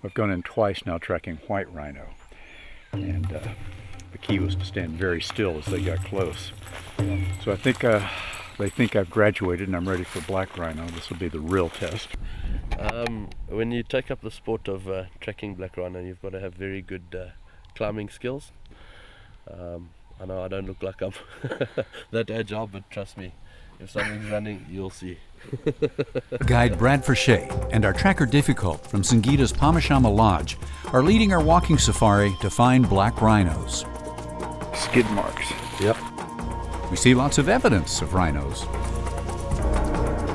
I've gone in twice now tracking white rhino, and the key was to stand very still as they got close. So I think they think I've graduated and I'm ready for black rhino. This will be the real test. When you take up the sport of tracking black rhino, you've got to have very good climbing skills. I know I don't look like I'm that agile, but trust me, if something's running, you'll see. Guide Brad Frichet and our tracker Difficult from Singita's Pamushana Lodge are leading our walking safari to find black rhinos. Skid marks. Yep. We see lots of evidence of rhinos.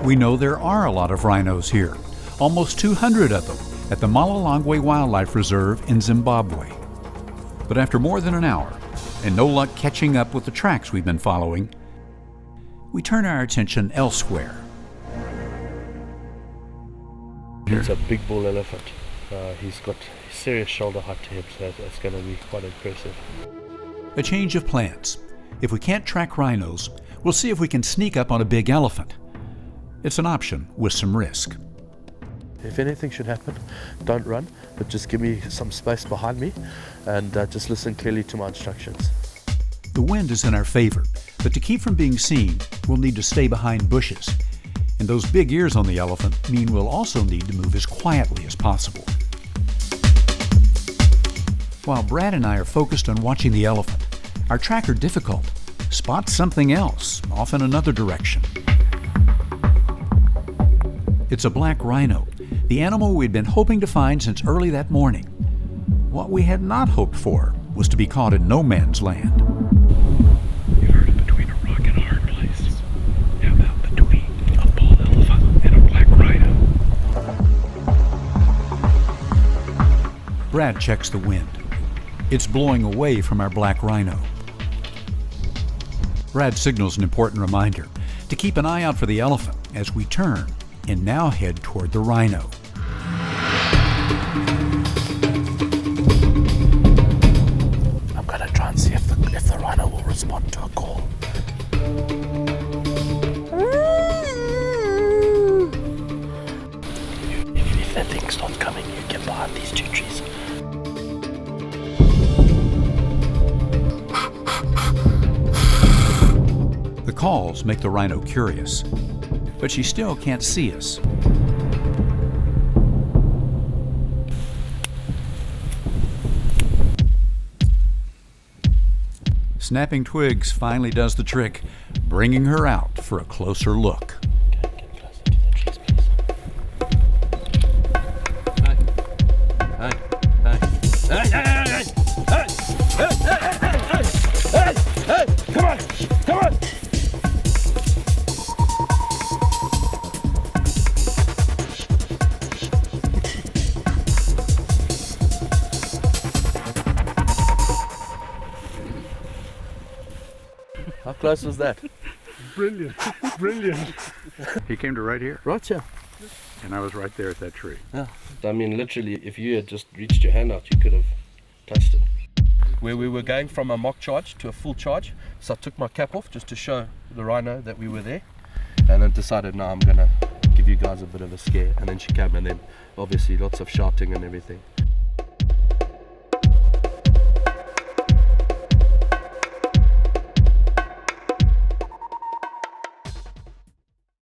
We know there are a lot of rhinos here, almost 200 of them at the Malolongwe Wildlife Reserve in Zimbabwe. But after more than an hour, and no luck catching up with the tracks we've been following, we turn our attention elsewhere. It's a big bull elephant. He's got serious shoulder height to him, so that's going to be quite impressive. A change of plans. If we can't track rhinos, we'll see if we can sneak up on a big elephant. It's an option with some risk. If anything should happen, don't run, but just give me some space behind me and just listen clearly to my instructions. The wind is in our favor, but to keep from being seen, we'll need to stay behind bushes. And those big ears on the elephant mean we'll also need to move as quietly as possible. While Brad and I are focused on watching the elephant, our tracker Difficult spots something else off in another direction. It's a black rhino, the animal we'd been hoping to find since early that morning. What we had not hoped for was to be caught in no man's land. You've heard of between a rock and a hard place. How about between a bald elephant and a black rhino? Brad checks the wind. It's blowing away from our black rhino. Brad signals an important reminder to keep an eye out for the elephant as we turn and now head toward the rhino. I'm going to try and see if the rhino will respond to a call. If that thing starts coming, you get behind these two trees. The calls make the rhino curious, but she still can't see us. Snapping twigs finally does the trick, bringing her out for a closer look. Get closer to the trees, please. Hey. Come on! How close was that? Brilliant. He came to right here, Right here. and I was right there at that tree. Yeah. I mean, literally, if you had just reached your hand out, you could have touched it. Where we were going from a mock charge to a full charge, so I took my cap off just to show the rhino that we were there, and then decided, no, I'm gonna give you guys a bit of a scare. And then she came, and then obviously lots of shouting and everything.